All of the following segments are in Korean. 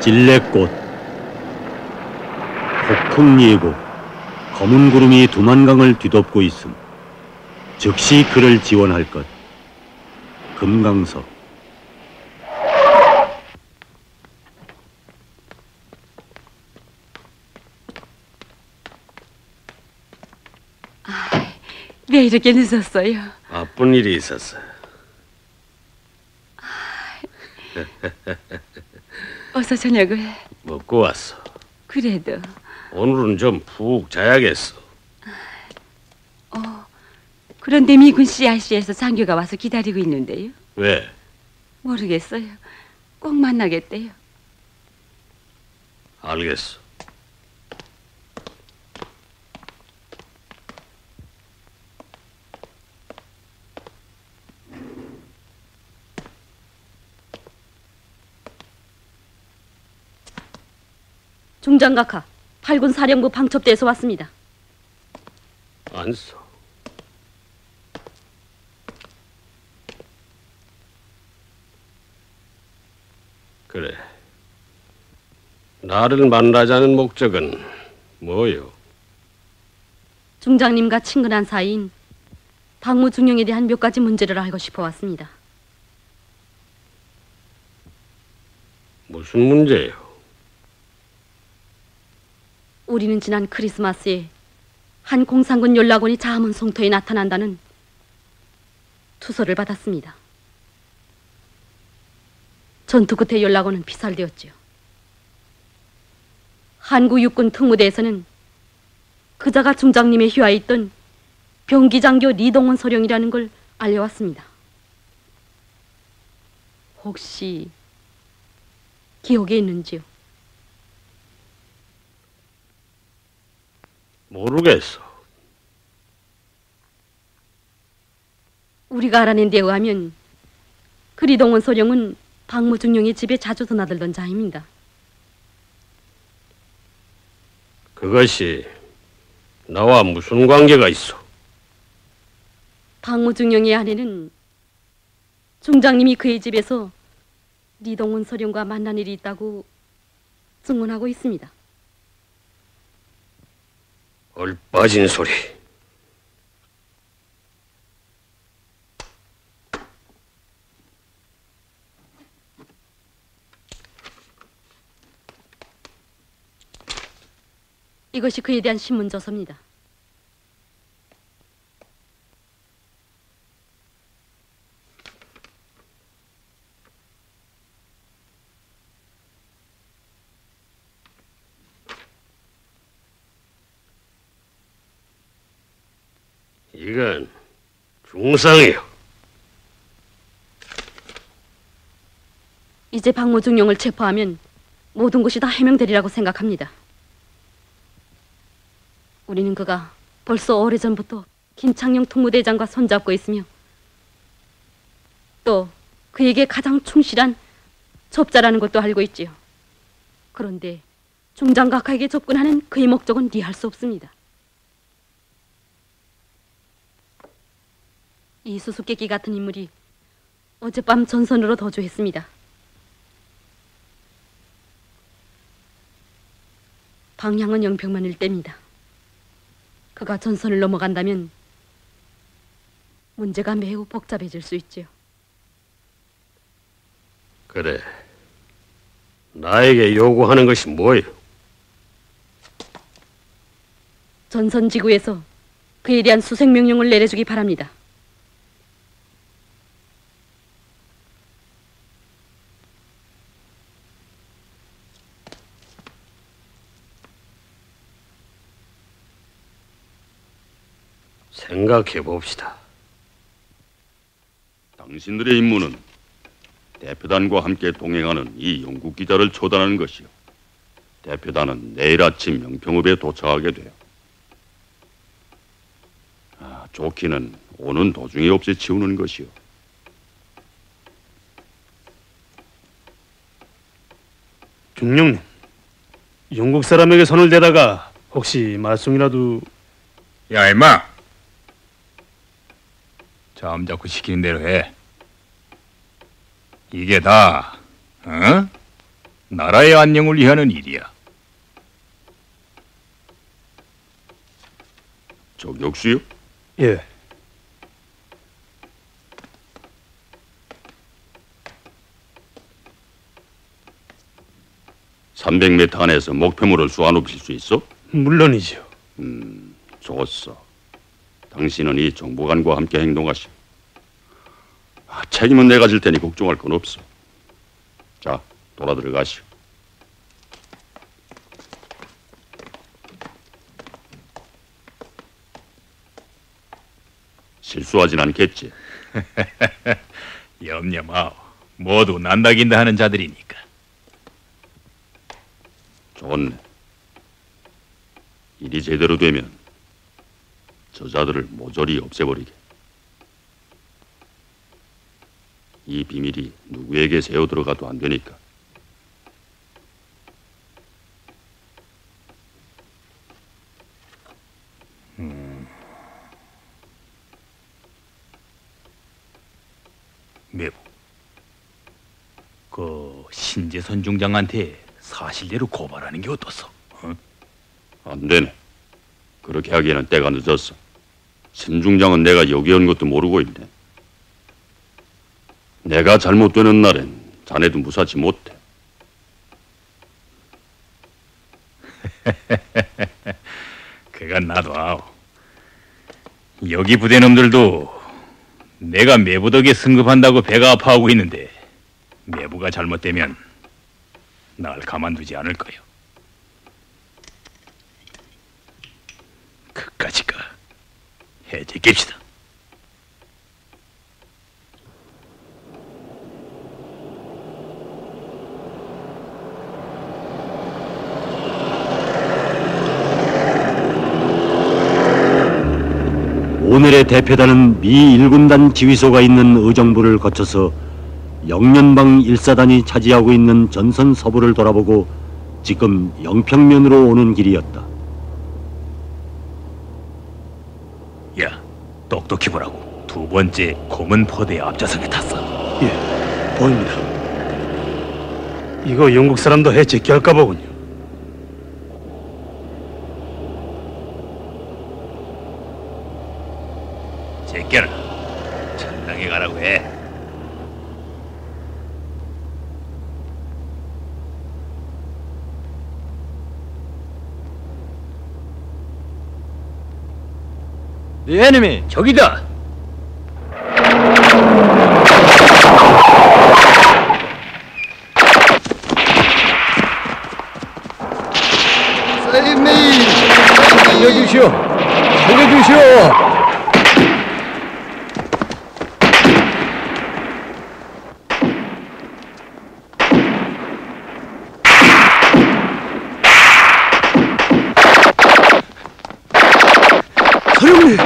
찔레꽃, 폭풍예고, 검은 구름이 두만강을 뒤덮고 있음. 즉시 그를 지원할 것. 금강석. 왜 이렇게 늦었어요? 바쁜 일이 있었어. 어서 저녁을. 먹고 왔어. 그래도. 오늘은 좀 푹 자야겠어. 그런데 미군 CRC에서 장교가 와서 기다리고 있는데요. 왜? 모르겠어요. 꼭 만나겠대요. 알겠어. 중장각하, 8군 사령부 방첩대에서 왔습니다. 안써. 그래. 나를 만나자는 목적은 뭐요? 중장님과 친근한 사이인 박무중령에 대한 몇 가지 문제를 알고 싶어 왔습니다. 무슨 문제요? 우리는 지난 크리스마스에 한 공산군 연락원이 자문 송토에 나타난다는 투서를 받았습니다. 전투 끝에 연락원은 피살되었지요. 한국 육군 특무대에서는 그자가 중장님의 휘하에 있던 병기장교 리동원 소령이라는 걸 알려왔습니다. 혹시 기억에 있는지요? 모르겠어. 우리가 알아낸 데 의하면 그 리동원 소령은 박무중령의 집에 자주 드나들던 자입니다. 그것이 나와 무슨 관계가 있어? 박무중령의 아내는 중장님이 그의 집에서 리동원 소령과 만난 일이 있다고 증언하고 있습니다. 얼빠진 소리. 이것이 그에 대한 신문 저서입니다. 이건 중상이요. 이제 박무중령을 체포하면 모든 것이 다 해명되리라고 생각합니다. 우리는 그가 벌써 오래전부터 김창룡 특무대장과 손잡고 있으며 또 그에게 가장 충실한 접자라는 것도 알고 있지요. 그런데 중장각하에게 접근하는 그의 목적은 이해할 수 없습니다. 이 수수께끼 같은 인물이 어젯밤 전선으로 도주했습니다. 방향은 영평만 일대입니다. 그가 전선을 넘어간다면 문제가 매우 복잡해질 수 있지요. 그래. 나에게 요구하는 것이 뭐예요? 전선지구에서 그에 대한 수색명령을 내려주기 바랍니다. 생각해 봅시다. 당신들의 임무는 대표단과 함께 동행하는 이 영국 기자를 처단하는 것이요. 대표단은 내일 아침 영평읍에 도착하게 돼요. 조끼는 오는 도중에 없애 치우는 것이요. 중령님, 영국 사람에게 손을 대다가 혹시 말썽이라도... 야, 임마! 잠자코 시키는 대로 해. 이게 다, 어? 나라의 안녕을 위하는 일이야. 저격수요? 예. (300m) 안에서 목표물을 쏘아눕힐 수 있어? 물론이죠. 좋았어. 당신은 이 정보관과 함께 행동하시오. 책임은 내가 질 테니 걱정할 건 없어. 자, 돌아 들어가시오. 실수하진 않겠지? 염려 마오. 모두 난다긴다 하는 자들이니까. 좋네. 일이 제대로 되면 저자들을 모조리 없애버리게. 이 비밀이 누구에게 새어 들어가도 안 되니까. 매부. 그 신재선 중장한테 사실대로 고발하는 게 어떻소? 어? 안 되네. 그렇게 하기에는 때가 늦었어. 신 중장은 내가 여기 온 것도 모르고 있네. 내가 잘못되는 날엔 자네도 무사치 못해. 그건 나도 아오. 여기 부대 놈들도 내가 매부 덕에 승급한다고 배가 아파하고 있는데 매부가 잘못되면 날 가만두지 않을 거요. 그까짓거 해제깁시다. 오늘의 대표단은 미 1군단 지휘소가 있는 의정부를 거쳐서 영년방 1사단이 차지하고 있는 전선 서부를 돌아보고 지금 영평면으로 오는 길이었다. 야, 똑똑히 보라고. 두 번째 고문 포대에 앞좌석에 탔어. 예, 보입니다. 이거 영국 사람도 해체기 할까 보군요. 제껴라. 전당에 가라고 해. The enemy. 적이다. Save me! 살려주시오! 살려주시오! 사령님!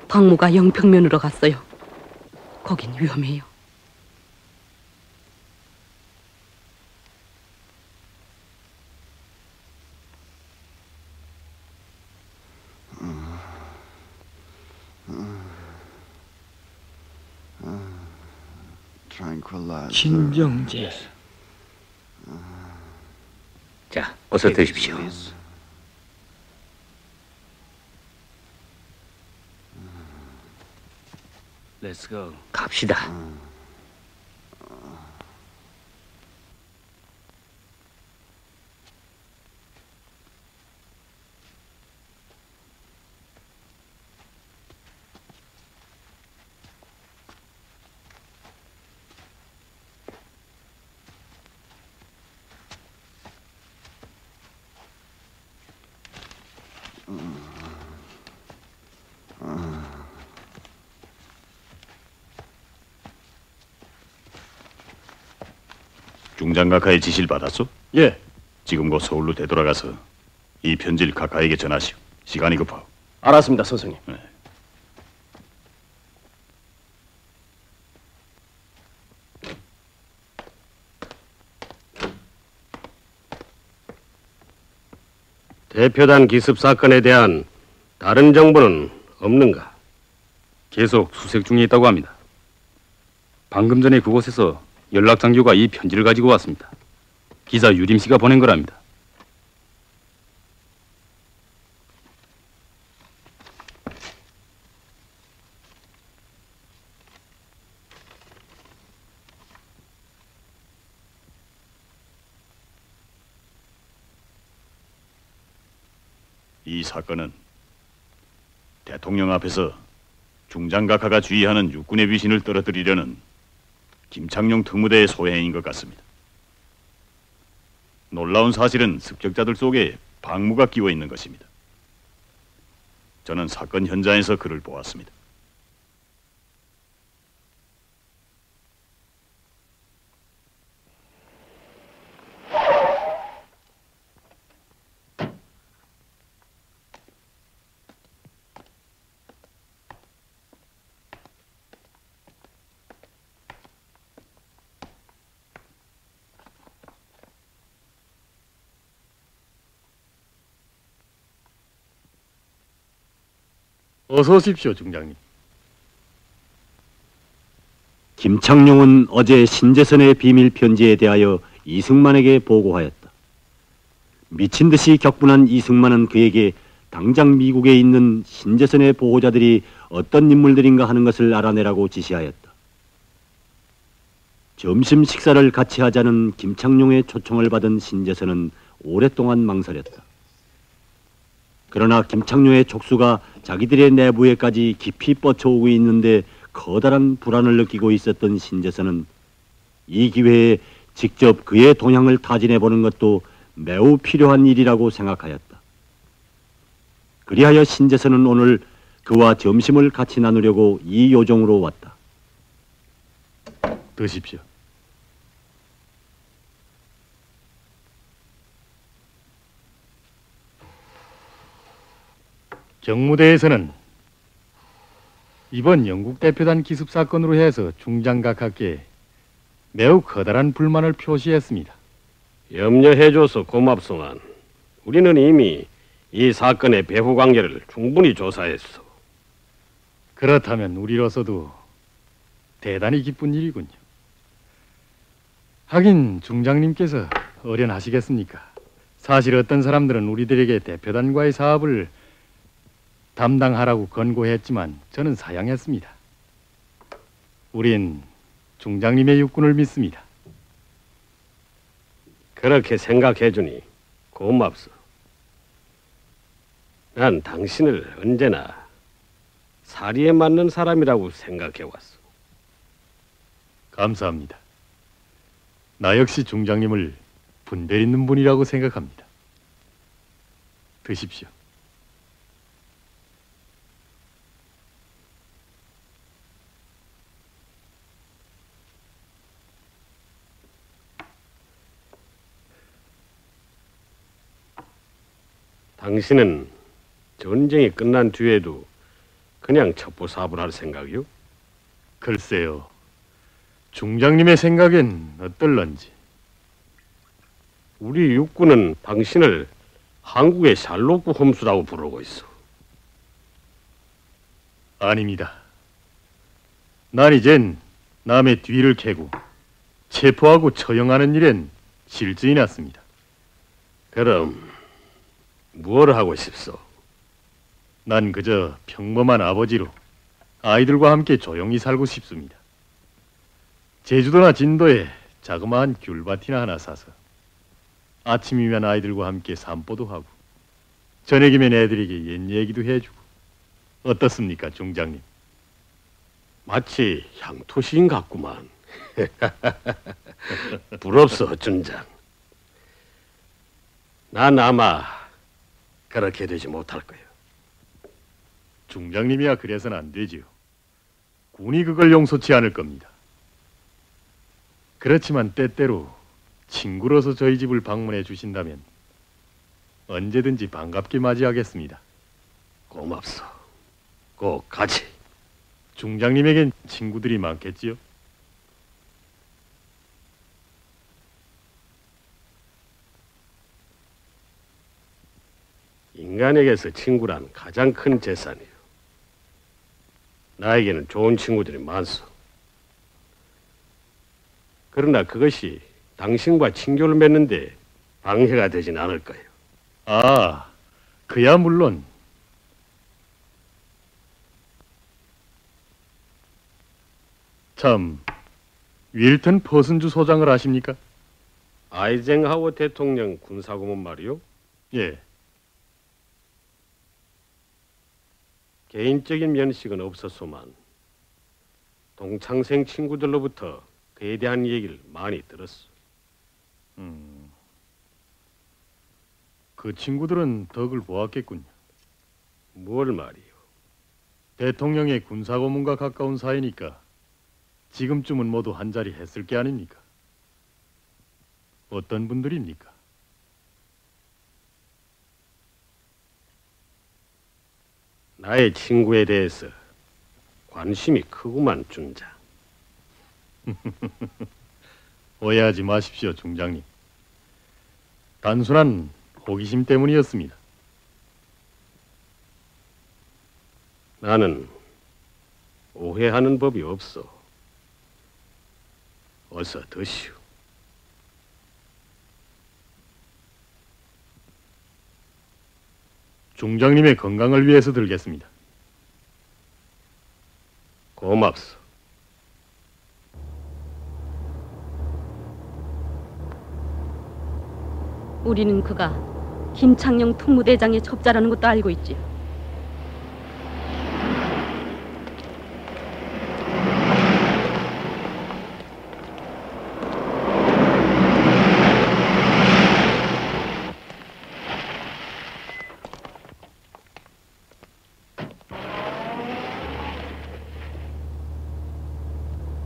박무가 영평면으로 갔어요. 거긴 위험해요. 진정제. 자, 어서 드십시오. Let's go. 갑시다. 중장 각하의 지시를 받았소? 예. 지금 곧 서울로 되돌아가서 이 편지를 각하에게 전하시오. 시간이 급하오. 알았습니다, 선생님. 대표단 기습 사건에 대한 다른 정보는 없는가? 계속 수색 중에 있다고 합니다. 방금 전에 그곳에서 연락 장교가 이 편지를 가지고 왔습니다. 기자 유림 씨가 보낸 거랍니다. 이 사건은 대통령 앞에서 중장각하가 주의하는 육군의 위신을 떨어뜨리려는 김창룡 특무대의 소행인 것 같습니다. 놀라운 사실은 습격자들 속에 방무가 끼워 있는 것입니다. 저는 사건 현장에서 그를 보았습니다. 어서 오십시오, 중장님. 김창룡은 어제 신재선의 비밀 편지에 대하여 이승만에게 보고하였다. 미친 듯이 격분한 이승만은 그에게 당장 미국에 있는 신재선의 보호자들이 어떤 인물들인가 하는 것을 알아내라고 지시하였다. 점심 식사를 같이 하자는 김창룡의 초청을 받은 신재선은 오랫동안 망설였다. 그러나 김창룡의 촉수가 자기들의 내부에까지 깊이 뻗쳐오고 있는데 커다란 불안을 느끼고 있었던 신재선은 이 기회에 직접 그의 동향을 타진해보는 것도 매우 필요한 일이라고 생각하였다. 그리하여 신재선은 오늘 그와 점심을 같이 나누려고 이 요정으로 왔다. 드십시오. 경무대에서는 이번 영국 대표단 기습 사건으로 해서 중장각하께 매우 커다란 불만을 표시했습니다. 염려해줘서 고맙소만 우리는 이미 이 사건의 배후 관계를 충분히 조사했어. 그렇다면 우리로서도 대단히 기쁜 일이군요. 하긴 중장님께서 어련하시겠습니까? 사실 어떤 사람들은 우리들에게 대표단과의 사업을 담당하라고 권고했지만 저는 사양했습니다. 우린 중장님의 육군을 믿습니다. 그렇게 생각해주니 고맙소. 난 당신을 언제나 사리에 맞는 사람이라고 생각해왔어. 감사합니다. 나 역시 중장님을 분별 있는 분이라고 생각합니다. 드십시오. 당신은 전쟁이 끝난 뒤에도 그냥 첩보사업을 할 생각이요? 글쎄요. 중장님의 생각엔 어떨런지. 우리 육군은 당신을 한국의 샬로크 홈스라고 부르고 있어. 아닙니다. 난 이젠 남의 뒤를 캐고 체포하고 처형하는 일엔 실증이 났습니다. 그럼 무엇을 하고 싶소? 난 그저 평범한 아버지로 아이들과 함께 조용히 살고 싶습니다. 제주도나 진도에 자그마한 귤밭이나 하나 사서 아침이면 아이들과 함께 산보도 하고 저녁이면 애들에게 옛 얘기도 해주고. 어떻습니까, 중장님? 마치 향토시인 같구만. 부럽소, 준장. 난 아마 그렇게 되지 못할 거예요. 중장님이야 그래서는 안 되지요. 군이 그걸 용서치 않을 겁니다. 그렇지만 때때로 친구로서 저희 집을 방문해 주신다면 언제든지 반갑게 맞이하겠습니다. 고맙소. 꼭 같이. 중장님에겐 친구들이 많겠지요? 인간에게서 친구란 가장 큰 재산이요. 나에게는 좋은 친구들이 많소. 그러나 그것이 당신과 친교를 맺는데 방해가 되진 않을 거예요. 아, 그야 물론. 참, 윌턴 퍼슨주 소장을 아십니까? 아이젠하워 대통령 군사고문 말이요? 예. 개인적인 면식은 없었소만 동창생 친구들로부터 그에 대한 얘기를 많이 들었어. 그 친구들은 덕을 보았겠군요. 뭘 말이요? 대통령의 군사고문과 가까운 사이니까 지금쯤은 모두 한자리 했을 게 아닙니까? 어떤 분들입니까? 나의 친구에 대해서 관심이 크구만, 준자. 오해하지 마십시오, 중장님. 단순한 호기심 때문이었습니다. 나는 오해하는 법이 없어. 어서 드시오. 중장님의 건강을 위해서 들겠습니다. 고맙소. 우리는 그가 김창룡 특무대장의 첩자라는 것도 알고 있지요.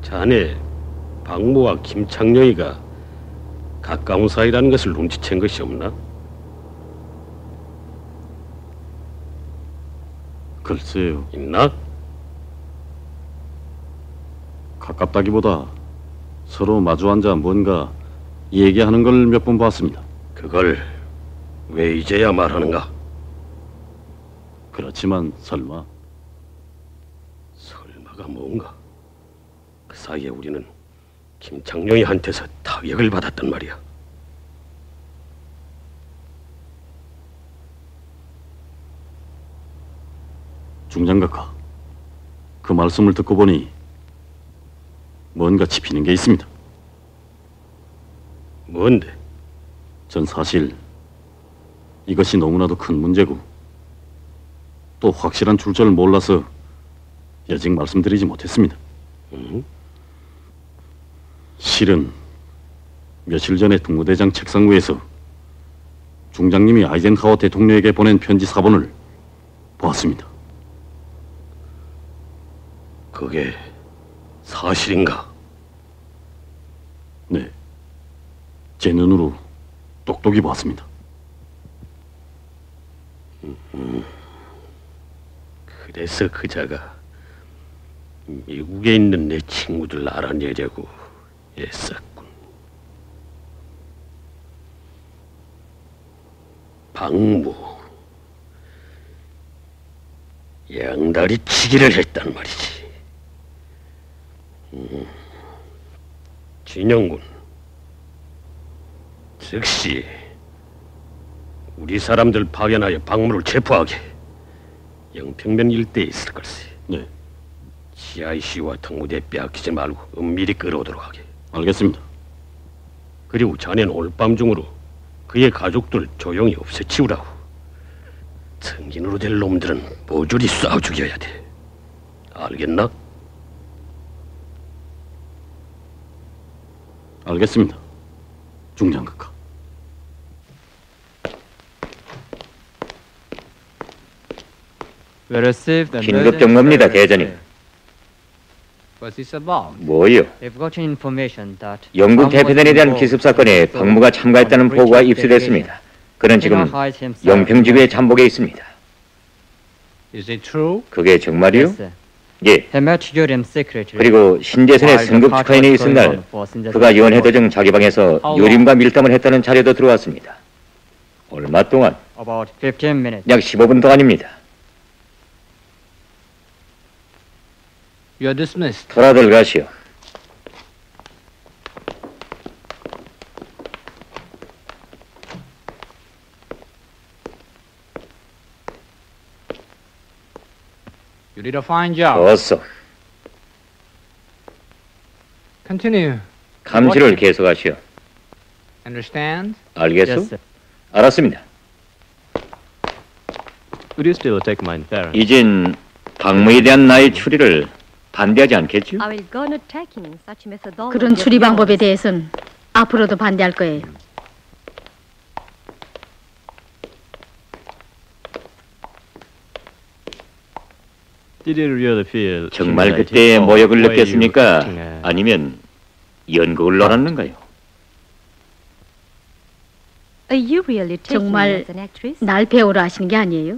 자네 박무와 김창룡이가 가까운 사이라는 것을 눈치챈 것이 없나? 글쎄요. 있나? 가깝다기보다 서로 마주 앉아 뭔가 얘기하는 걸 몇 번 봤습니다. 그걸 왜 이제야 말하는가? 그렇지만 설마 설마가 뭔가? 그 사이에 우리는 김창룡이한테서 타격을 받았단 말이야. 중장각하, 그 말씀을 듣고 보니 뭔가 짚히는 게 있습니다. 뭔데? 전 사실 이것이 너무나도 큰 문제고 또 확실한 출처를 몰라서 여직 말씀드리지 못했습니다. 실은 며칠 전에 특무대장 책상 위에서 중장님이 아이젠하워 대통령에게 보낸 편지 사본을 보았습니다. 그게 사실인가? 네, 제 눈으로 똑똑히 보았습니다. 그래서 그자가 미국에 있는 내 친구들 알아내려고 애썼군. 박무, 양다리 치기를 했단 말이지. 진영군, 즉시 우리 사람들 파견하여 박무를 체포하게. 영평면 일대에 있을 걸세. 네. CIC와 특무대 빼앗기지 말고 은밀히 끌어오도록 하게. 알겠습니다. 그리고 자네는 오늘 밤 중으로 그의 가족들 조용히 없애치우라고. 성인으로 될 놈들은 모조리 쏴 죽여야 돼. 알겠나? 알겠습니다. 중장각하. 긴급 점검입니다, 대장님. 뭐요? 영국 대표단에 대한 기습 사건에 박무가 참가했다는 보고가 입수됐습니다. 그는 지금 영평지구에 잠복해 있습니다. Is it true? 그게 정말이요? Yes, sir. 예. He met Yorim secretary. 그리고 신재선의 while the 승급 party 축하인에 was 있은 going 날 on for Sinja's 그가 birthday. 연회도정 자기 방에서 요림과 밀담을 했다는 자료도 들어왔습니다. 얼마 동안? About 15 minutes. 약 15분 동안입니다. You are dismissed. 돌아들 가시오. You did a fine job. 어서 Continue. 감시를 계속하시오. Understand? 알겠소? Yes, sir. 알았습니다. Would you still take my parents? 이젠 박무에 대한 나의 추리를 반대하지 않겠죠? 그런 추리 방법에 대해서는 앞으로도 반대할 거예요. Did you really feel 정말 humiliated 그때 or 모욕을 were you 느꼈습니까? acting a- 아니면 연극을 놀았는가요? 정말 날 배우러 하시는 게 아니에요?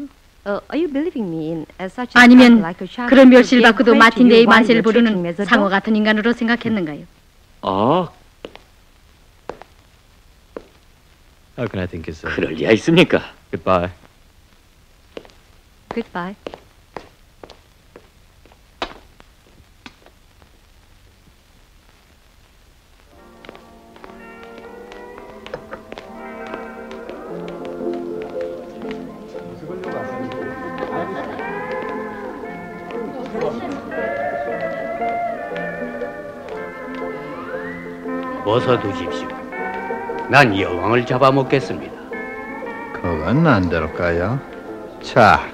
아니면 그런 멸시를 받고도 마틴 데이 만세를 부르는 상어 같은 인간으로 생각했는가요? 아, How can I think it's 그럴 리가 있습니까? Goodbye. Goodbye. 어서 두십시오. 난 여왕을 잡아먹겠습니다. 그건 안 될까요? 자,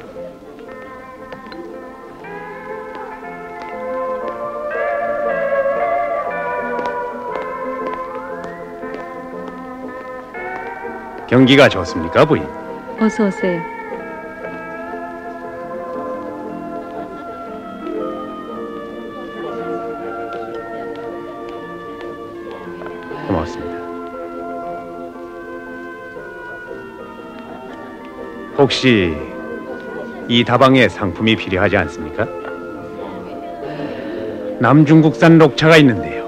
경기가 좋습니까, 부인? 어서 오세요. 고맙습니다. 혹시 이 다방에 상품이 필요하지 않습니까? 남중국산 녹차가 있는데요.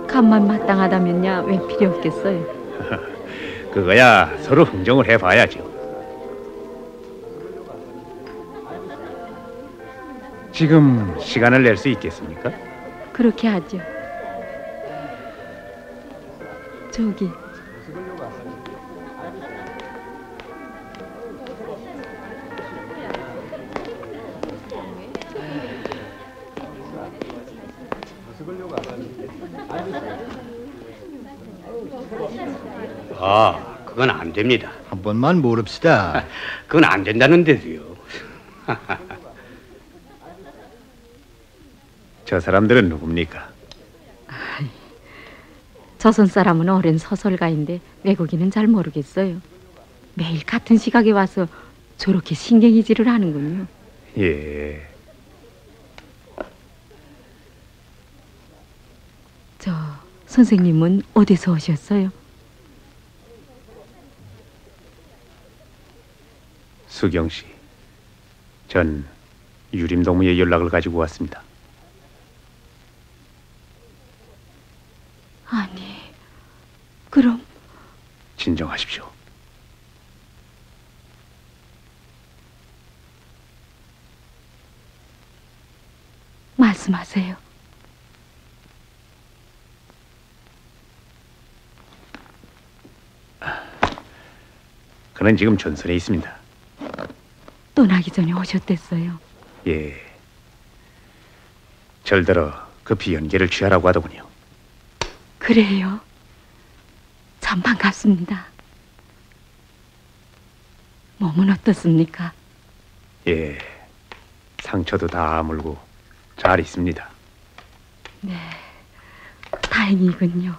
값만 마땅하다면야 왜 필요 없겠어요? 그거야 서로 흥정을 해봐야죠. 지금 시간을 낼 수 있겠습니까? 그렇게 하죠. 저기 아, 그건 안 됩니다. 한 번만 물읍시다. 그건 안 된다는데도요. 저 사람들은 누굽니까? 조선 사람은 오랜 서설가인데 외국인은 잘 모르겠어요. 매일 같은 시각에 와서 저렇게 신경이질을 하는군요. 예, 저 선생님은 어디서 오셨어요? 수경 씨. 전 유림동무의 연락을 가지고 왔습니다. 아니, 그럼 진정하십시오. 말씀하세요. 그는 지금 전선에 있습니다. 떠나기 전에 오셨댔어요. 예. 절더러 급히 연계를 취하라고 하더군요. 그래요. 참 반갑습니다. 몸은 어떻습니까? 예. 상처도 다 아물고 잘 있습니다. 네, 다행이군요.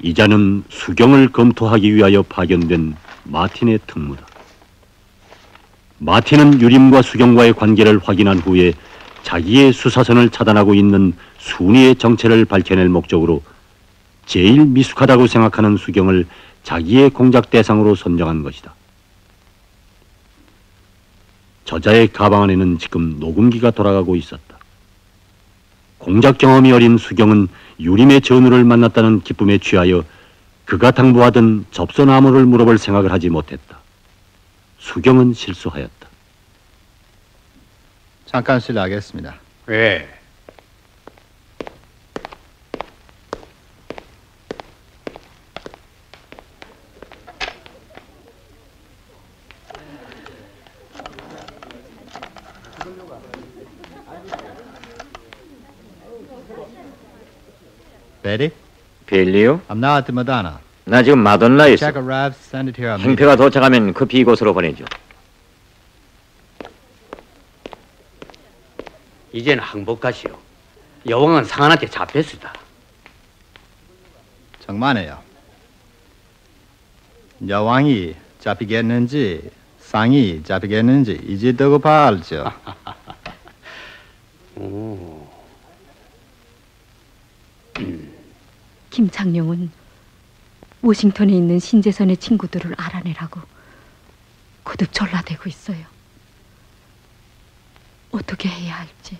이자는 수경을 검토하기 위하여 파견된 마틴의 특무다. 마틴은 유림과 수경과의 관계를 확인한 후에 자기의 수사선을 차단하고 있는 순이의 정체를 밝혀낼 목적으로 제일 미숙하다고 생각하는 수경을 자기의 공작 대상으로 선정한 것이다. 저자의 가방 안에는 지금 녹음기가 돌아가고 있었다. 공작 경험이 어린 수경은 유림의 전우를 만났다는 기쁨에 취하여 그가 당부하던 접선암호를 물어볼 생각을 하지 못했다. 수경은 실수하였다. 잠깐 실례하겠습니다. 왜? Betty? 빌리요? I'm now at the Madonna. 나 지금 마돈나에 있어. Check arrives, send it here. I'm 행패가 도착하면 급히 이곳으로 보내죠. 이젠 항복하시오. 여왕은 상한한테 잡혔으다. 정말이에요. 여왕이 잡히겠는지 상이 잡히겠는지 이제 두고 봐야죠. 김창룡은 워싱턴에 있는 신재선의 친구들을 알아내라고 거듭 전라대고 있어요. 어떻게 해야 할지.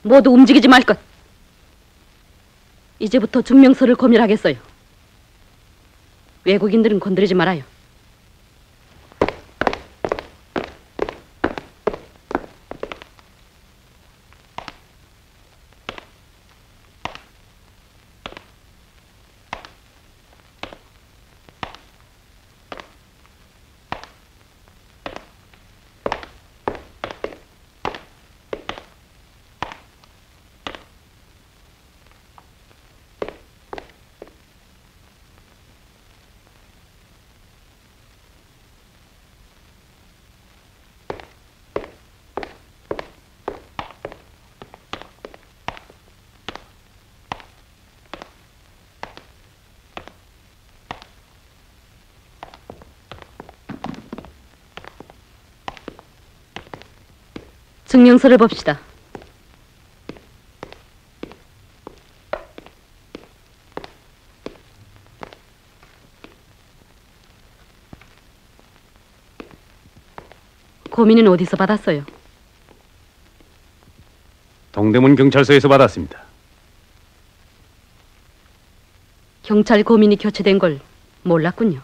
모두 움직이지 말 것. 이제부터 증명서를 검열하겠어요. 외국인들은 건드리지 말아요. 증명서를 봅시다. 고민은 어디서 받았어요? 동대문 경찰서에서 받았습니다. 경찰 고민이 교체된 걸 몰랐군요.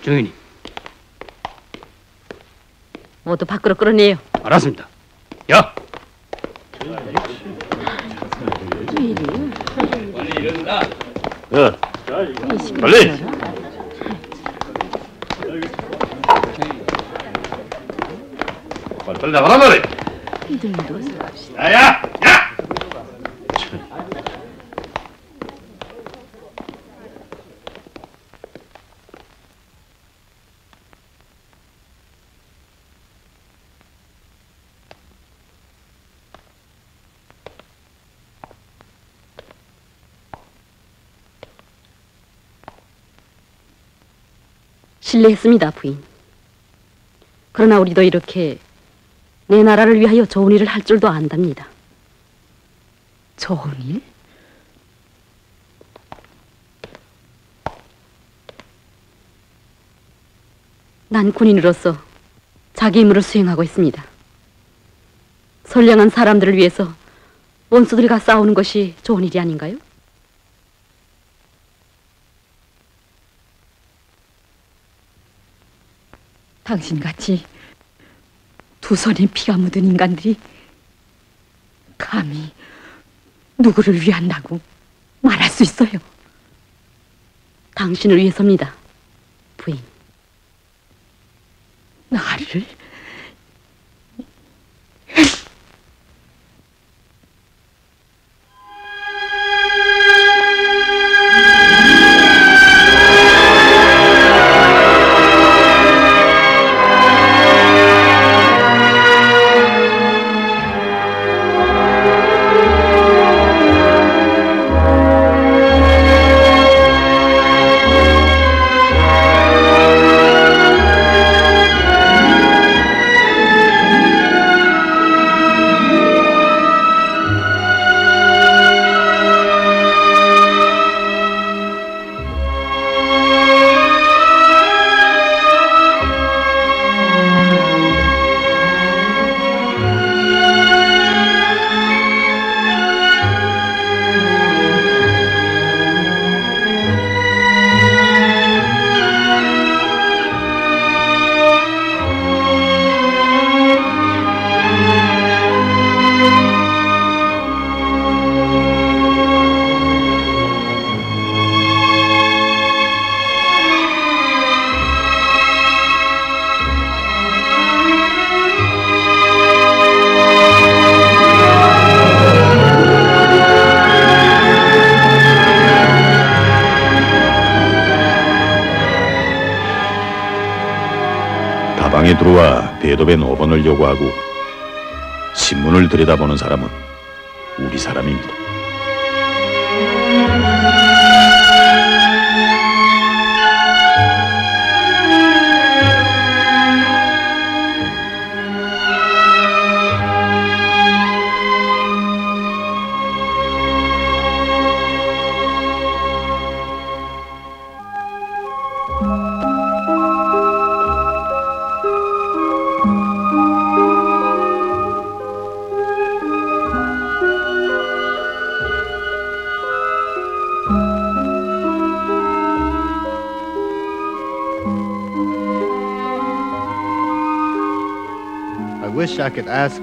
증인님. 모두 밖으로 끌어내요. 알았습니다. 야! 빨리! 빨리 나가란 말이야! 야야! 야! 실례했습니다, 부인. 그러나 우리도 이렇게 내 나라를 위하여 좋은 일을 할 줄도 안답니다. 좋은 일? 난 군인으로서 자기 임무를 수행하고 있습니다. 선량한 사람들을 위해서 원수들과 싸우는 것이 좋은 일이 아닌가요? 당신같이 두 손에 피가 묻은 인간들이 감히 누구를 위한다고 말할 수 있어요. 당신을 위해서입니다, 부인. 나를? 다방에 들어와 베토벤 5번을 요구하고 신문을 들여다보는 사람은 우리 사람입니다.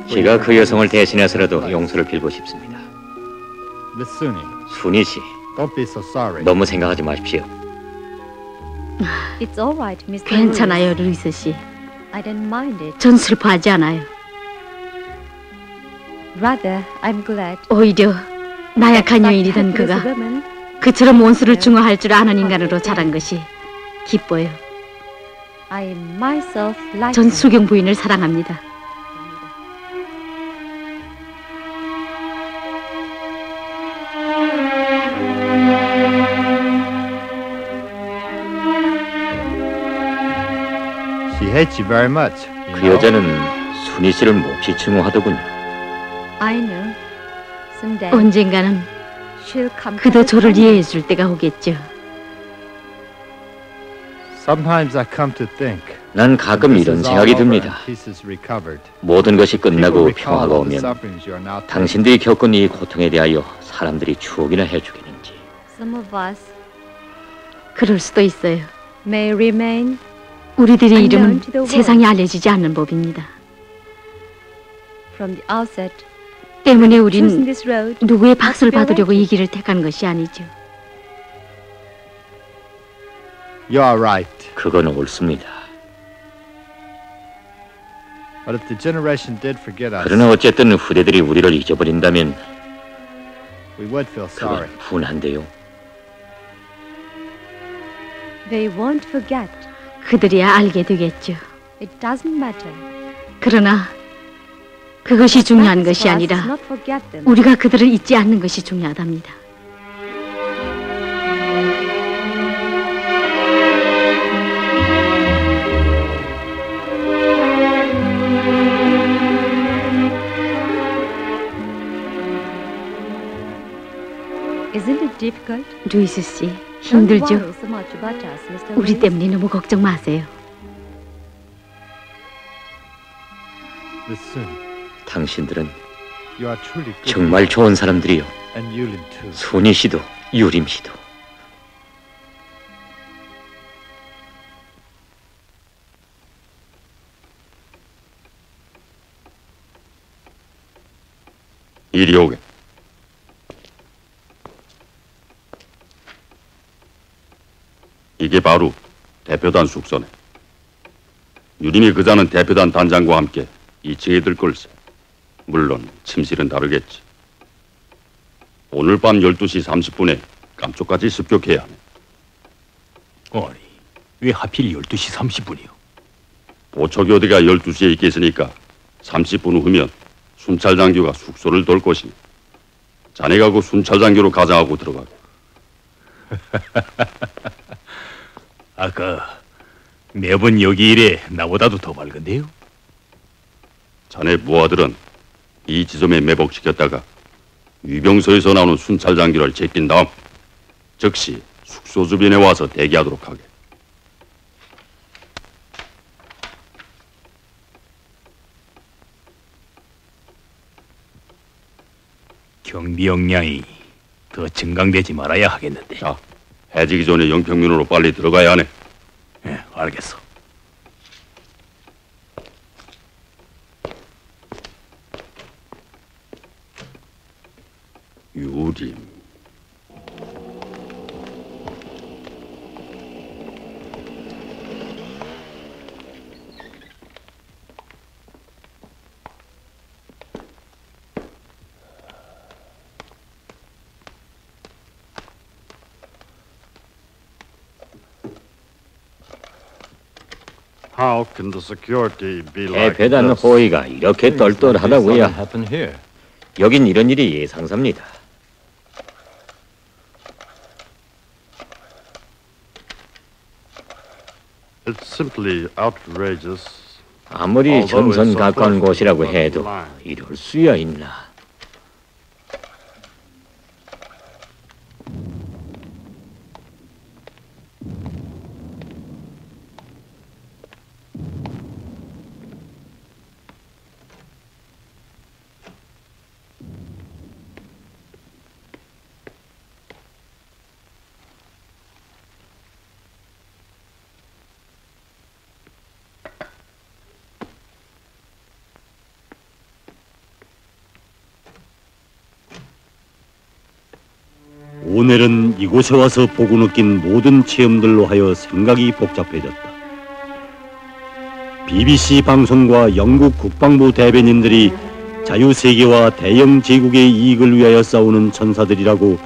제가 그 여성을 대신해서라도 용서를 빌고 싶습니다. 순희 씨, 너무 생각하지 마십시오. It's all right, Mr. 괜찮아요, 루이스 씨. I don't mind it. 전 슬퍼하지 않아요. Rather, I'm glad. 오히려 나약한 여인이던 그가 그처럼 원수를 중화할 줄 아는 인간으로 자란 것이 기뻐요. I myself like 전 수경 부인을 사랑합니다. 그 여자는 순희 씨를 몹시 증오하더군요. I know. Someday 언젠가는 she'll come. 그도 저를 이해해 줄 때가 오겠죠. 난 가끔 이런 생각이 듭니다. 모든 것이 끝나고 평화가 오면 당신들이 겪은 이 고통에 대하여 사람들이 추억이나 해주겠는지. Some of us 그럴 수도 있어요. may remain. 우리들의 이름은 세상에 알려지지 않는 법입니다. From the outset, 때문에 choosing 우린 this road 누구의 박수를 받으려고 이 길을 택한 것이 아니죠. 그건 옳습니다. 그러나 어쨌든 후대들이 우리를 잊어버린다면 그건 분한데요. they won't forget. 그들이야 알게 되겠죠. It doesn't matter. 그러나 그것이 중요한 것이 아니라 Not forget them. 우리가 그들을 잊지 않는 것이 중요하답니다. Isn't it difficult? 루이스 씨, Don't 힘들죠? worry so much about us, Mr. 우리 Lewis. 때문에 너무 걱정 마세요. 당신들은 정말 좋은 사람들이요. 순희 씨도 유림 씨도. 이리 오게. 이게 바로 대표단 숙소네. 유림이 그자는 대표단 단장과 함께 2층에 들 걸세. 물론 침실은 다르겠지. 오늘 밤 12시 30분에 깜쪽까지 습격해야 하네. 아니, 왜 하필 12시 30분이요? 보초교대가 12시에 있겠으니까 30분 후면 순찰장교가 숙소를 돌 것이니 자네가 그 순찰장교로 가장하고 들어가게. 아까 매번 여기 일에 나보다도 더 밝은데요? 자네 부하들은 이 지점에 매복시켰다가 위병소에서 나오는 순찰장교를 제낀 다음 즉시 숙소 주변에 와서 대기하도록 하게. 경비 역량이 더 증강되지 말아야 하겠는데. 자, 해지기 전에 영평면으로 빨리 들어가야 하네. 예, 알겠어. 유림. 대표단 호의가 이렇게 똘똘하다고요? 여긴 이런 일이 예상삽니다. 아무리 전선 가까운 곳이라고 해도 이럴 수야 있나. 오늘은 이곳에 와서 보고 느낀 모든 체험들로 하여 생각이 복잡해졌다. BBC 방송과 영국 국방부 대변인들이 자유세계와 대영 제국의 이익을 위하여 싸우는 천사들이라고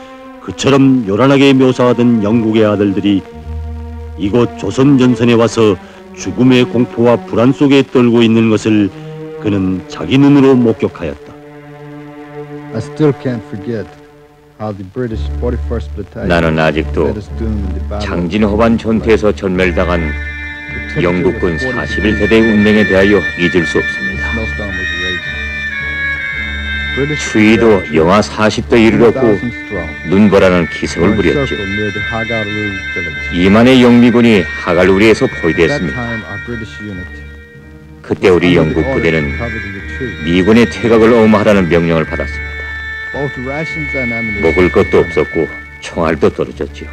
그처럼 요란하게 묘사하던 영국의 아들들이 이곳 조선전선에 와서 죽음의 공포와 불안 속에 떨고 있는 것을 그는 자기 눈으로 목격하였다. I still can't forget how the British 41st Battalion 나는 아직도 장진호반 전투에서 전멸당한 영국군 41대대의 운명에 대하여 잊을 수 없습니다. 추위도 영하 40도에 이르렀고 눈보라는 기색을 부렸죠. 2만의 영미군이 하갈우리에서 포위됐습니다. 그때 우리 영국 부대는 미군의 퇴각을 엄호하라는 명령을 받았습니다. 먹을 것도 없었고 총알도 떨어졌지요.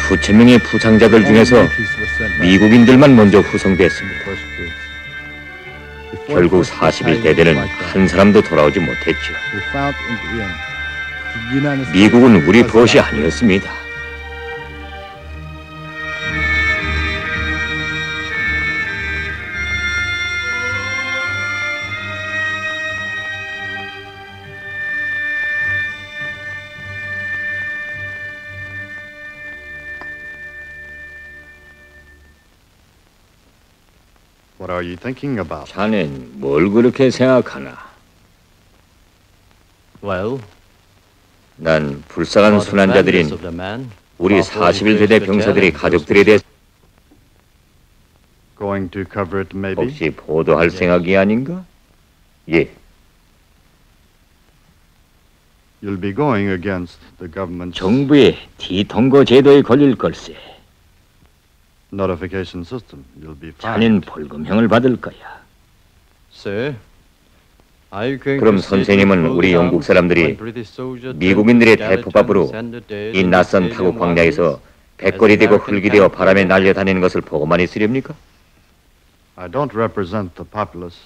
수천 명의 부상자들 중에서 미국인들만 먼저 후송됐습니다. 결국 41대대는 한 사람도 돌아오지 못했죠. 미국은 우리 벗이 아니었습니다. 자넨 뭘 그렇게 생각하나? 난 불쌍한 순환자들인 우리 41대대 병사들의 가족들에 대해 혹시 보도할 생각이 아닌가? 예. 정부의 뒤통거 제도에 걸릴 걸세. 자넨 벌금형을 받을 거야. 그럼 선생님은 우리 영국 사람들이 미국인들의 대포밥으로 이 낯선 타국 광야에서 백골이 되고 흙이 되어 바람에 날려다니는 것을 보고만 있으렵니까?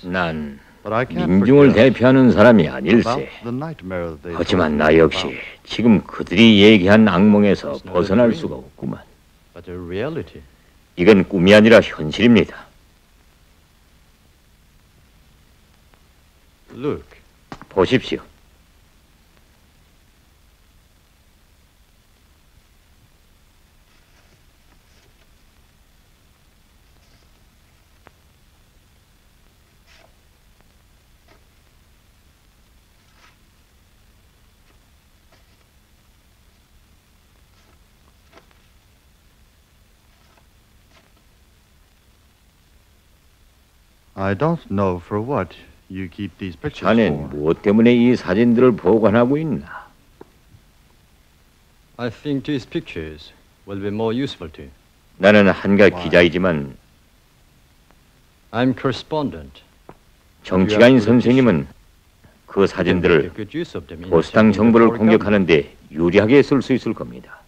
난 민중을 대표하는 사람이 아닐세. 하지만 나 역시 지금 그들이 얘기한 악몽에서 벗어날 수가 없구만. 이건 꿈이 아니라 현실입니다. 보십시오. 자넨 무엇 때문에 이 사진들을 보관하고 있나? 나는 한가 기자이지만 정치가인 선생님은 그 사진들을 보수당 정부를 공격하는 데 유리하게 쓸 수 있을 겁니다.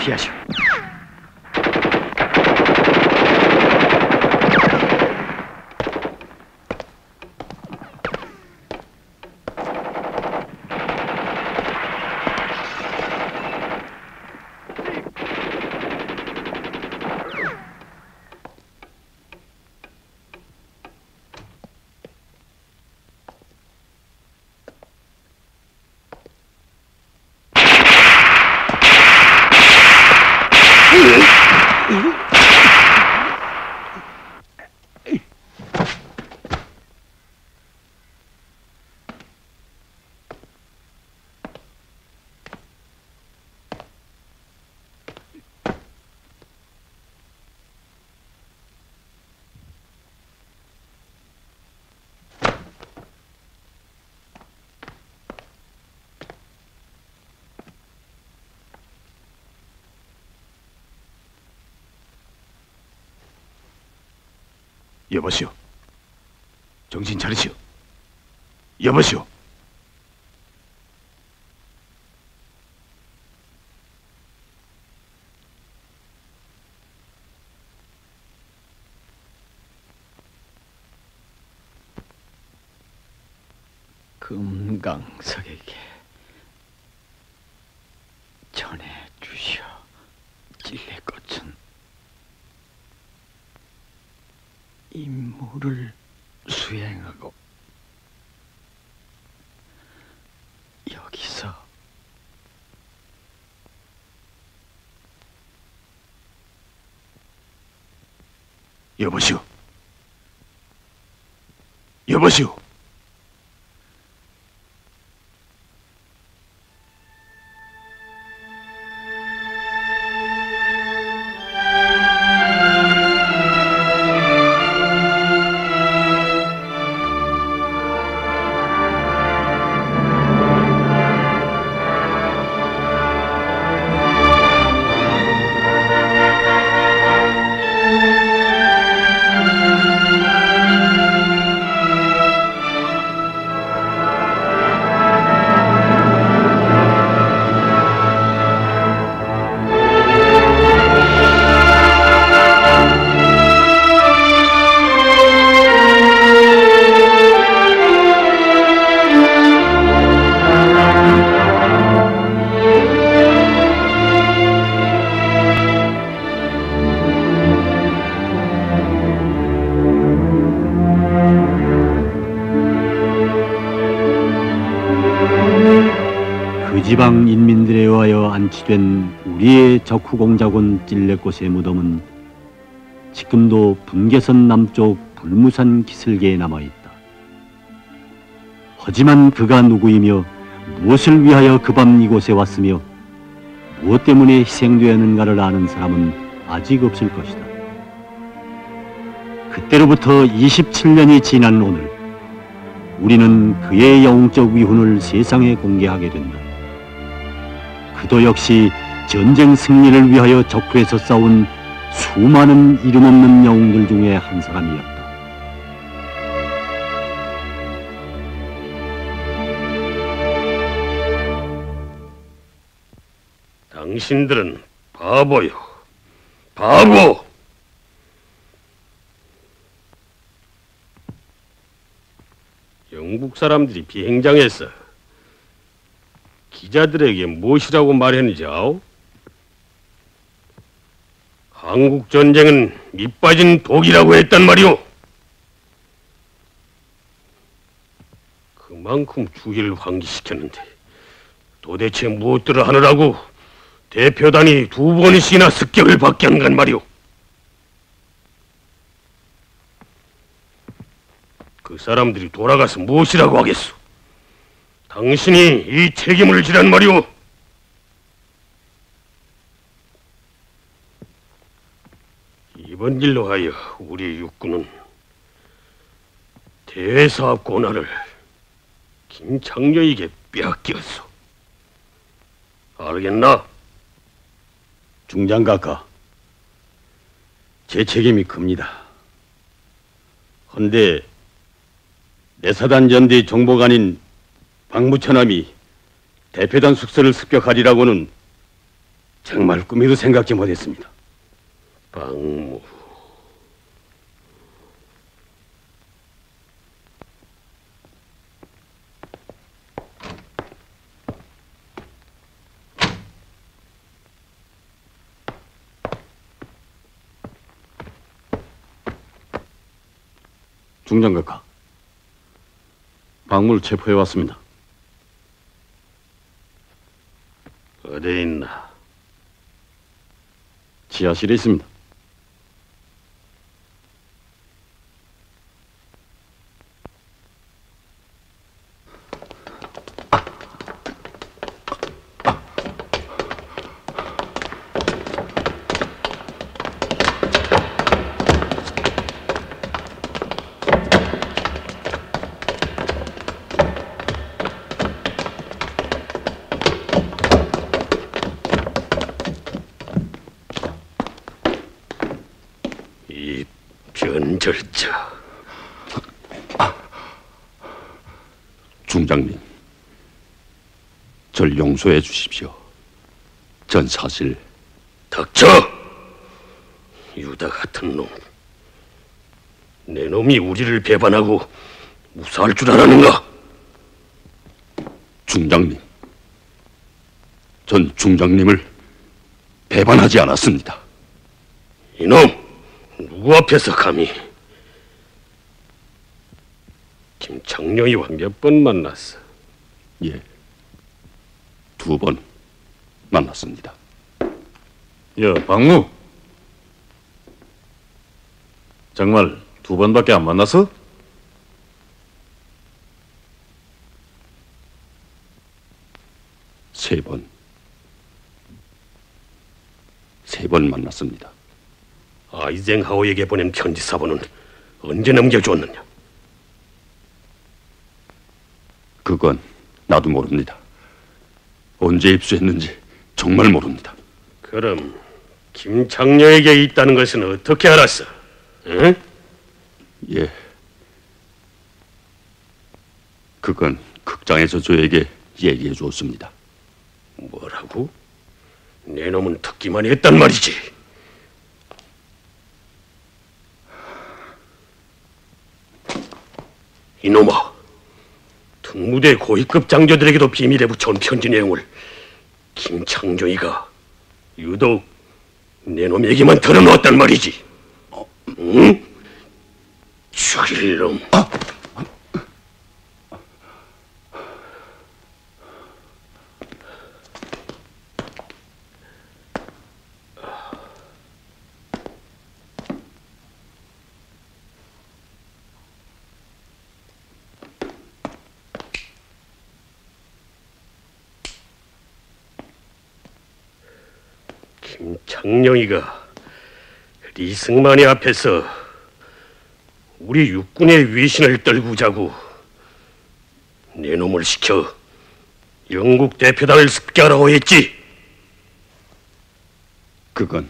피하시오. 여보시오. 정신 차리시오. 여보시오. 금강석에게 전해 주시오. 찔레꽃은 임무를 수행하고 여기서 여보시오. 여보시오. 그 지방 인민들에 의하여 안치된 우리의 적후공작원 찔레꽃의 무덤은 지금도 분계선 남쪽 불무산 기슭에 남아있다. 하지만 그가 누구이며 무엇을 위하여 그 밤 이곳에 왔으며 무엇 때문에 희생되었는가를 아는 사람은 아직 없을 것이다. 그때로부터 27년이 지난 오늘 우리는 그의 영웅적 위훈을 세상에 공개하게 된다. 그도 역시 전쟁 승리를 위하여 적후에서 싸운 수많은 이름 없는 영웅들 중에 한 사람이었다. 당신들은 바보요. 바보! 영국 사람들이 비행장에서 기자들에게 무엇이라고 말했는지 아오? 한국 전쟁은 밑빠진 독이라고 했단 말이오. 그만큼 주의를 환기시켰는데 도대체 무엇들을 하느라고 대표단이 2번씩이나 습격을 받게 한 건 말이오. 그 사람들이 돌아가서 무엇이라고 하겠소? 당신이 이 책임을 지란 말이오. 이번 일로 하여 우리 육군은 대사업 권한을 김창녀에게 빼앗겼소. 알겠나? 중장각하, 제 책임이 큽니다. 헌데 내사단 연대 정보관인 박무천함이 대표단 숙소를 습격하리라고는 정말 꿈에도 생각지 못했습니다. 방무. 중장각하, 박무를 체포해 왔습니다. 어디 있나? 지하실에 있습니다. 이 변절자. 중장님, 절 용서해 주십시오. 전 사실 닥쳐! 유다 같은 놈. 내 놈이 우리를 배반하고 무사할 줄 알았는가? 중장님, 전 중장님을 배반하지 않았습니다. 이놈! 누구 앞에서 감히? 김창룡이와 몇 번 만났어? 예, 2번 만났습니다. 야, 박무. 정말 2번밖에 안 만났어? 세 번 만났습니다. 아이젠하워에게 보낸 편지 사본은 언제 넘겨줬느냐? 그건 나도 모릅니다. 언제 입수했는지 정말 모릅니다. 그럼 김창녀에게 있다는 것은 어떻게 알았어? 응? 예. 그건 극장에서 저에게 얘기해 주었습니다. 뭐라고? 내 놈은 듣기만 했단 말이지. 이놈아, 특무대 고위급 장교들에게도 비밀에 붙여온 편지 내용을 김창조이가 유독 내 놈에게만 털어놓았단 말이지. 응? 죽일 놈. 김창룡이가 리승만의 앞에서 우리 육군의 위신을 떨고 자고 내 놈을 시켜 영국 대표단을 습격하라고 했지. 그건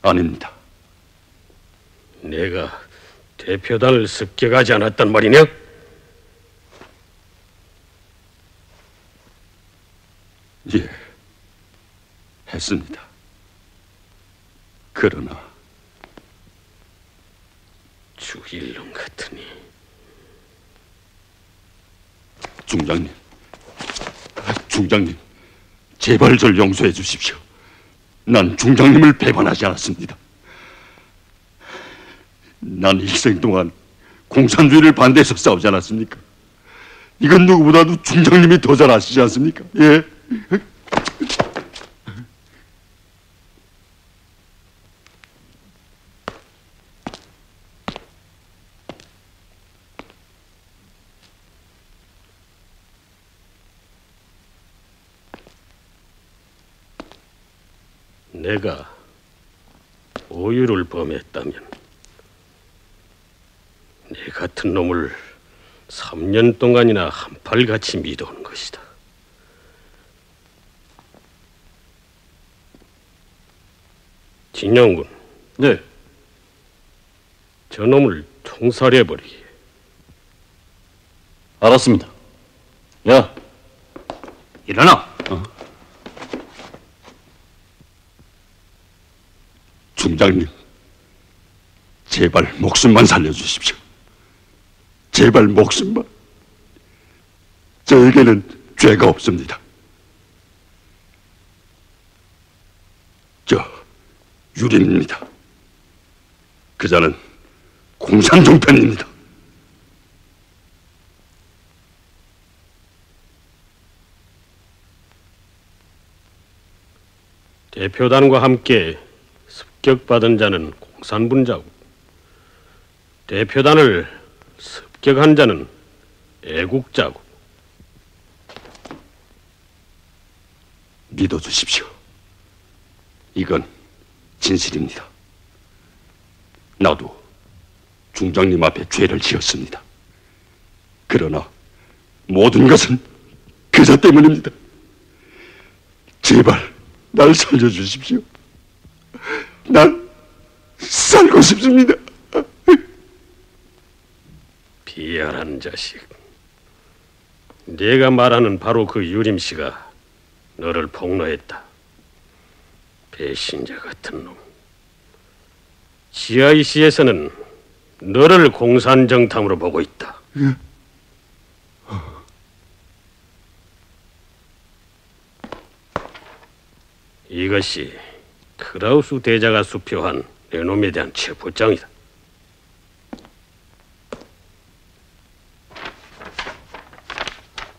아닙니다. 내가 대표단을 습격하지 않았단 말이냐? 예, 했습니다. 그러나 죽일 놈 같으니. 중장님, 제발 절 용서해 주십시오. 난 중장님을 배반하지 않았습니다. 난 일생 동안 공산주의를 반대해서 싸우지 않았습니까? 이건 누구보다도 중장님이 더 잘 아시지 않습니까? 예. 내가 오유를 범했다면 내 같은 놈을 3년 동안이나 한팔같이 믿어온 것이다. 진영군. 네. 저놈을 총살해버리게. 알았습니다. 야, 일어나. 중장님, 제발 목숨만 살려주십시오. 제발 목숨만. 저에게는 죄가 없습니다. 저 유림입니다. 그자는 공산종편입니다. 대표단과 함께 습격받은 자는 공산분자고 대표단을 습격한 자는 애국자고. 믿어주십시오. 이건 진실입니다. 나도 중장님 앞에 죄를 지었습니다. 그러나 모든 것은 그자 때문입니다. 제발 날 살려주십시오. 난 살고 싶습니다. 비열한 자식. 네가 말하는 바로 그 유림 씨가 너를 폭로했다. 배신자 같은 놈. CIC에서는 너를 공산정탐으로 보고 있다. 이것이 크라우스 대자가 수표한 내 놈에 대한 체포장이다.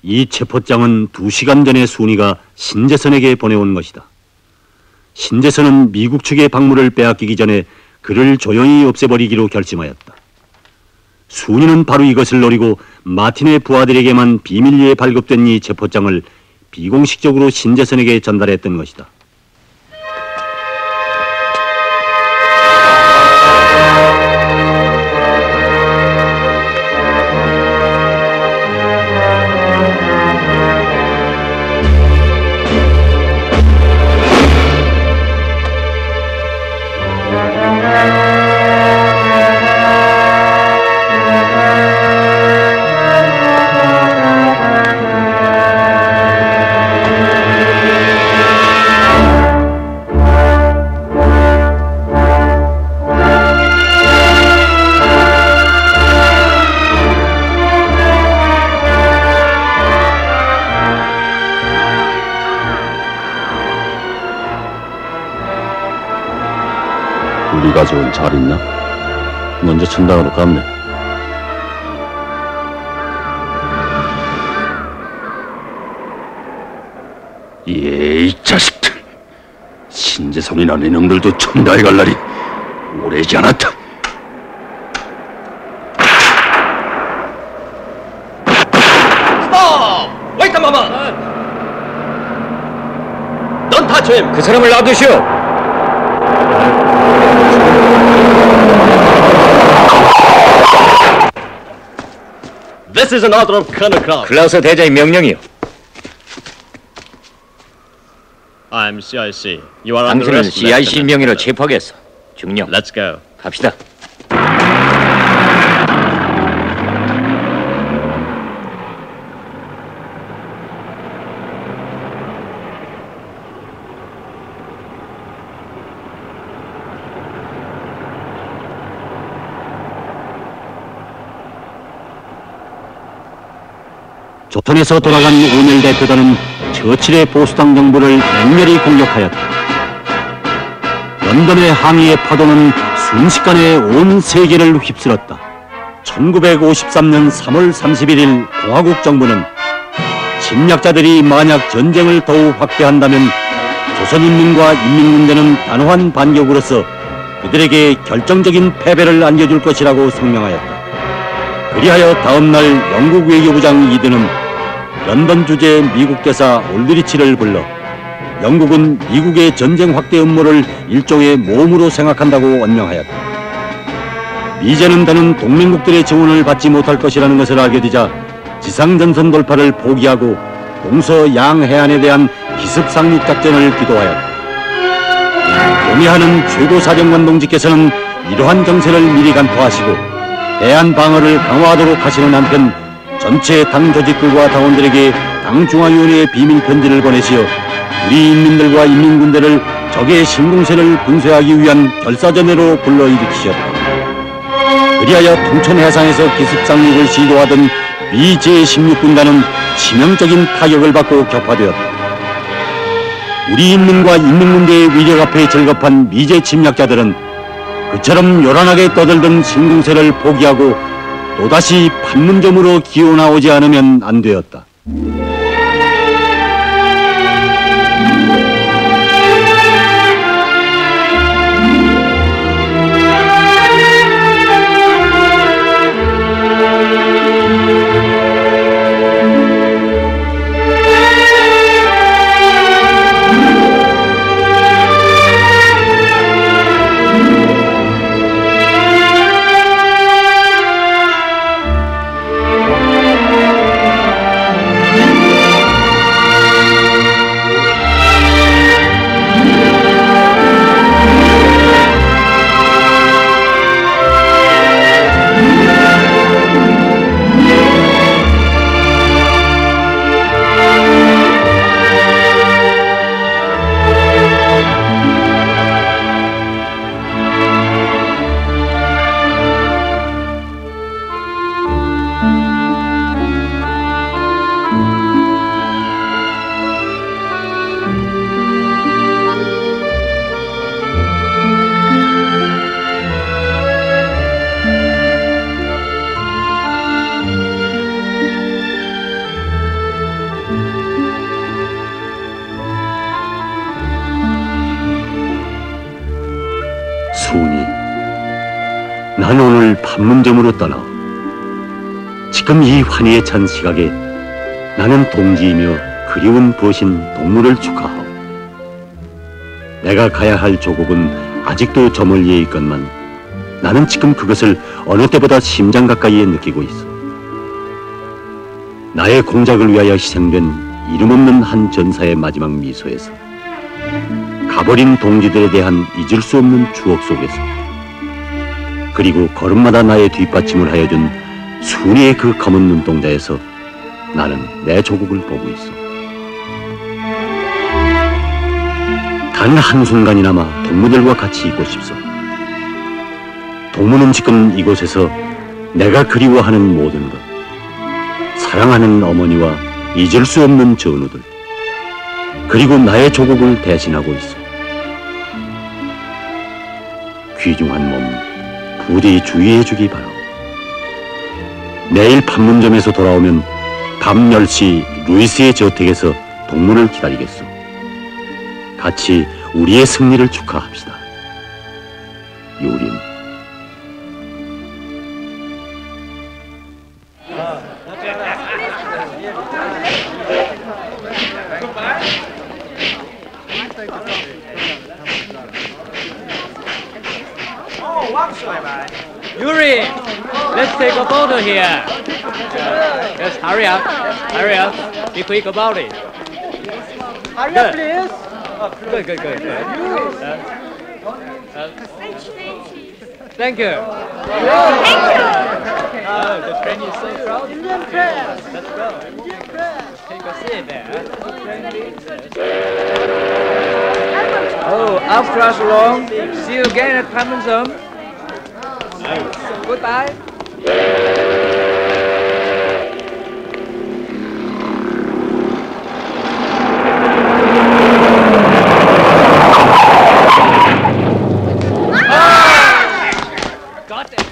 이 체포장은 2시간 전에 순이가 신재선에게 보내온 것이다. 신재선은 미국 측의 박물을 빼앗기기 전에 그를 조용히 없애버리기로 결심하였다. 순이는 바로 이것을 노리고 마틴의 부하들에게만 비밀리에 발급된 이 체포장을 비공식적으로 신재선에게 전달했던 것이다. 우리 가족은 잘 있나? 먼저 천당으로 갔네. 이 자식들. 신재선이나 내 놈들도 천당에 갈 날이 오래지 않았다. 스톱! 웨이트 마마! Don't touch him! 그 사람을 놔두시오. This is an order of Colonel Kraus. 클라우스 대자의 명령이요. I'm CIC. You are under 당신은 arrest. CIC 명의로 체포하겠어. 중령. Let's go. 갑시다. 조선에서 돌아간 오넬 대표단은 처칠의 보수당 정부를 맹렬히 공격하였다. 런던의 항의의 파도는 순식간에 온 세계를 휩쓸었다. 1953년 3월 31일 공화국 정부는 침략자들이 만약 전쟁을 더욱 확대한다면 조선인민과 인민군대는 단호한 반격으로서 그들에게 결정적인 패배를 안겨줄 것이라고 성명하였다. 그리하여 다음날 영국 외교부장 이드는 런던 주재 미국 대사 올드리치를 불러 영국은 미국의 전쟁 확대 음모를 일종의 모험으로 생각한다고 언명하였다. 이제는 더는 동맹국들의 지원을 받지 못할 것이라는 것을 알게 되자 지상전선 돌파를 포기하고 동서양해안에 대한 기습 상륙 작전을 기도하였다. 동의하는 최고사령관 동지께서는 이러한 정세를 미리 간파하시고 해안 방어를 강화하도록 하시는 한편 전체 당 조직들과 당원들에게 당 중앙위원회에 비밀 편지를 보내시어 우리 인민들과 인민군대를 적의 신궁세를 분쇄하기 위한 결사전으로 불러일으키셨다. 그리하여 통천 해상에서 기습 상륙을 시도하던 미 제16군단은 치명적인 타격을 받고 격파되었다. 우리 인민과 인민군대의 위력 앞에 절겁한 미제 침략자들은 그처럼 요란하게 떠들던 신궁세를 포기하고 또다시 판문점으로 기어나오지 않으면 안 되었다. 수은이, 난 오늘 판문점으로 떠나오. 지금 이 환희에 찬 시각에 나는 동지이며 그리운 부신 동무를 축하하오. 내가 가야 할 조국은 아직도 저 멀리에 있건만 나는 지금 그것을 어느 때보다 심장 가까이에 느끼고 있어. 나의 공작을 위하여 희생된 이름 없는 한 전사의 마지막 미소에서, 가버린 동지들에 대한 잊을 수 없는 추억 속에서, 그리고 걸음마다 나의 뒷받침을 하여준 순이의 그 검은 눈동자에서 나는 내 조국을 보고 있어. 단 한순간이나마 동무들과 같이 있고 싶소. 동무는 지금 이곳에서 내가 그리워하는 모든 것, 사랑하는 어머니와 잊을 수 없는 전우들, 그리고 나의 조국을 대신하고 있어. 귀중한 몸 부디 주의해주기 바라오. 내일 판문점에서 돌아오면 밤 10시 루이스의 저택에서 동무를 기다리겠소. 같이 우리의 승리를 축하합시다. 유림. Yuri, let's take a photo here. Yes, hurry up. Hurry up. Be quick about it. Hurry up, please. Good. Thank you. Oh, the train is so crowded. Indian press. Let's go. Take a seat there. Oh, after us long. See you again at Panmunjom. Goodbye. Got it.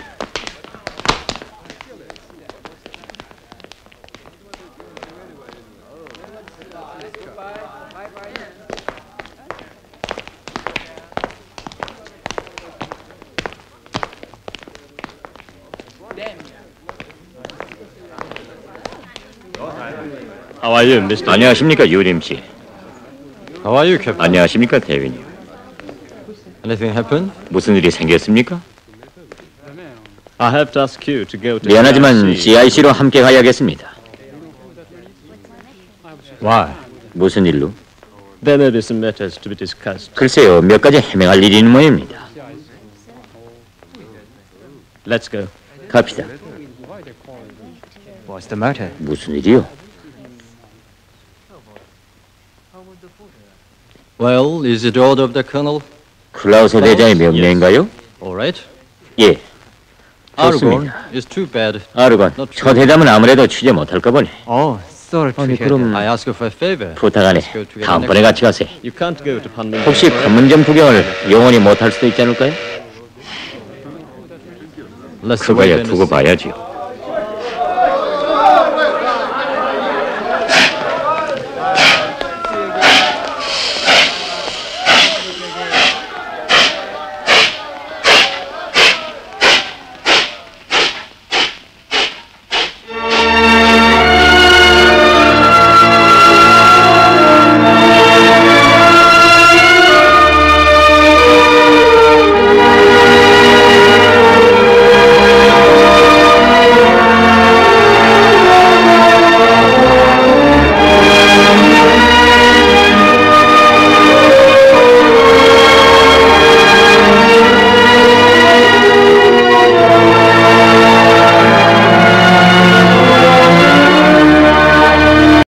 How are you, Mr. 안녕하십니까, 유림 씨. How are you, Captain? 안녕하십니까, 대위님. Anything happened? 무슨 일이 생겼습니까? I have to ask you to go to 미안하지만 CIC로 함께 가야겠습니다. Why? 무슨 일로? There may be some matters to be discussed. 글쎄요, 몇 가지 해명할 일이 있는 모양입니다. Let's go. 갑시다. What's the matter? 무슨 일이요? Well, is it order of the colonel? 클라우스 대장의 명령인가요? All right. 예. Aragorn 좋습니다. is too bad. 아르곤, 저 대담은 아무래도 취재 못할까 보네. Sorry to 아니, hear 그럼 I ask you for a favor. 부탁하네. 다음번에 같이 가세요. You can't go to Panmunjom. 혹시 판문점 구경을 영원히 못할 수도 있지 않을까요? Let's 그거야 wait and 두고 see. 봐야지요.